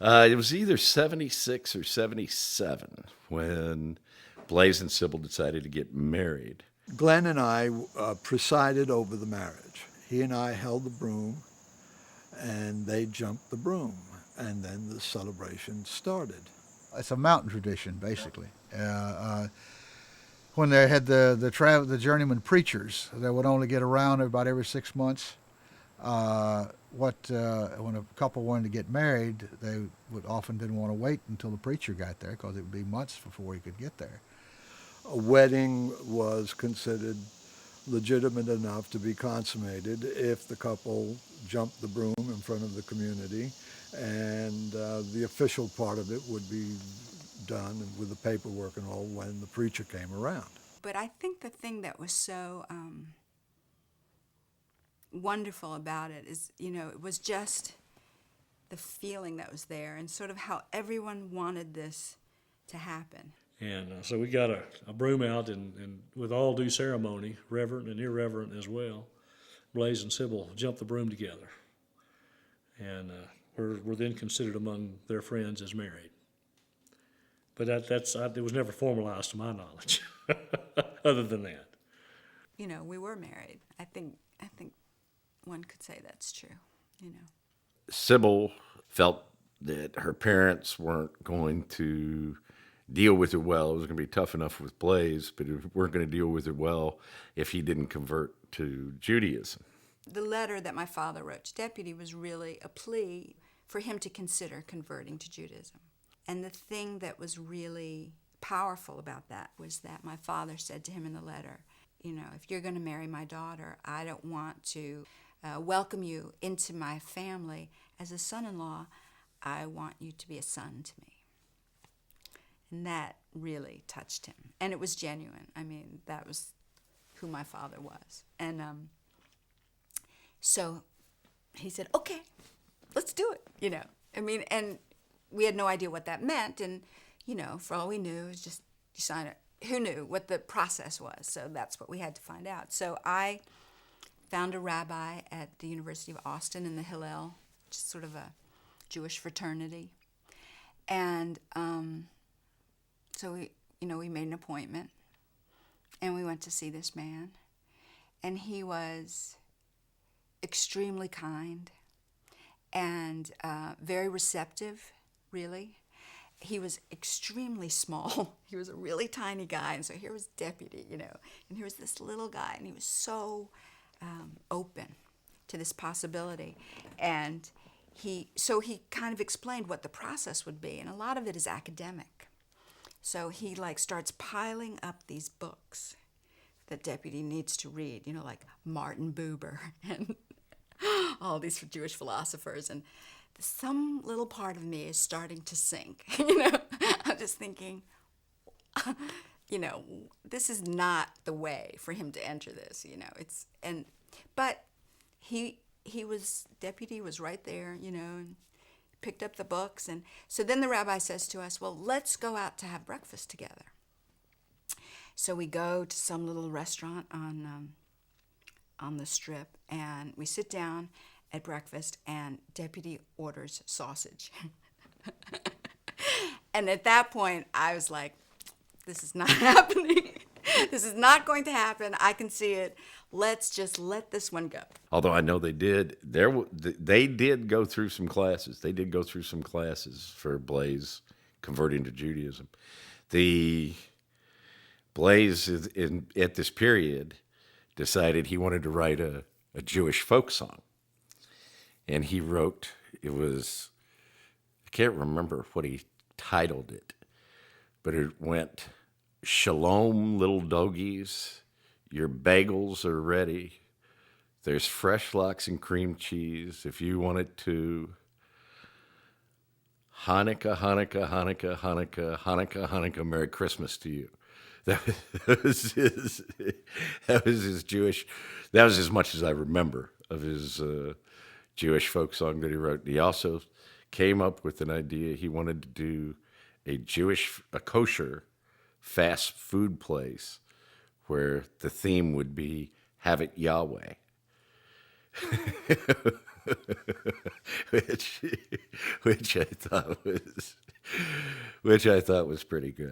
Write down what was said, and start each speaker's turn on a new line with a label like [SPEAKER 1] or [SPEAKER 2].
[SPEAKER 1] It was either 76 or 77 when Blaze and Sybil decided to get married.
[SPEAKER 2] Glenn and I presided over the marriage. He and I held the broom, and they jumped the broom, and then the celebration started.
[SPEAKER 3] It's a mountain tradition, basically. When they had the journeyman preachers that would only get around about every 6 months, when a couple wanted to get married, they would often didn't want to wait until the preacher got there because it would be months before he could get there.
[SPEAKER 2] A wedding was considered legitimate enough to be consummated if the couple jumped the broom in front of the community, and the official part of it would be done with the paperwork and all when the preacher came around.
[SPEAKER 4] But I think the thing that was so wonderful about it is, it was just the feeling that was there and sort of how everyone wanted this to happen.
[SPEAKER 5] And so we got a broom out, and with all due ceremony, reverent and irreverent as well, Blaze and Sybil jumped the broom together. And were then considered among their friends as married. But it was never formalized to my knowledge, other than that.
[SPEAKER 4] We were married. I think one could say that's true,
[SPEAKER 1] Sybil felt that her parents weren't going to deal with her well. It was going to be tough enough with Blaze, but it weren't going to deal with her well if he didn't convert to Judaism.
[SPEAKER 4] The letter that my father wrote to Deputy was really a plea for him to consider converting to Judaism. And the thing that was really powerful about that was that my father said to him in the letter, if you're going to marry my daughter, I don't want to welcome you into my family as a son-in-law. I want you to be a son to me. And that really touched him. And it was genuine. I mean, that was who my father was. And so he said, okay, let's do it, and we had no idea what that meant. And, for all we knew, it was just you sign it. Who knew what the process was? So that's what we had to find out. So I found a rabbi at the University of Austin in the Hillel, just sort of a Jewish fraternity. And so we made an appointment, and we went to see this man, and he was extremely kind and very receptive, really. He was extremely small. He was a really tiny guy, and so here was Deputy, and here was this little guy, and he was so open to this possibility. And he kind of explained what the process would be, and a lot of it is academic. So he starts piling up these books that Deputy needs to read, like Martin Buber and all these Jewish philosophers. And some little part of me is starting to sink. I'm just thinking, this is not the way for him to enter this. But Deputy was right there, and picked up the books. And so then the rabbi says to us, well, let's go out to have breakfast together. So we go to some little restaurant on the strip, and we sit down at breakfast, and Deputy orders sausage. And at that point, I was like, this is not happening. This is not going to happen. I can see it. Let's just let this one go.
[SPEAKER 1] Although I know they did go through some classes. They did go through some classes for Blaze converting to Judaism. The Blaze at this period decided he wanted to write a Jewish folk song. And he wrote, I can't remember what he titled it, but it went, Shalom, little doggies, your bagels are ready. There's fresh lox and cream cheese if you want it too. Hanukkah, Hanukkah, Hanukkah, Hanukkah, Hanukkah, Hanukkah, Merry Christmas to you. That was his Jewish, that was as much as I remember of his Jewish folk song that he wrote. He also came up with an idea. He wanted to do a kosher fast food place where the theme would be Have It Yahweh. which which I thought was which I thought was pretty good.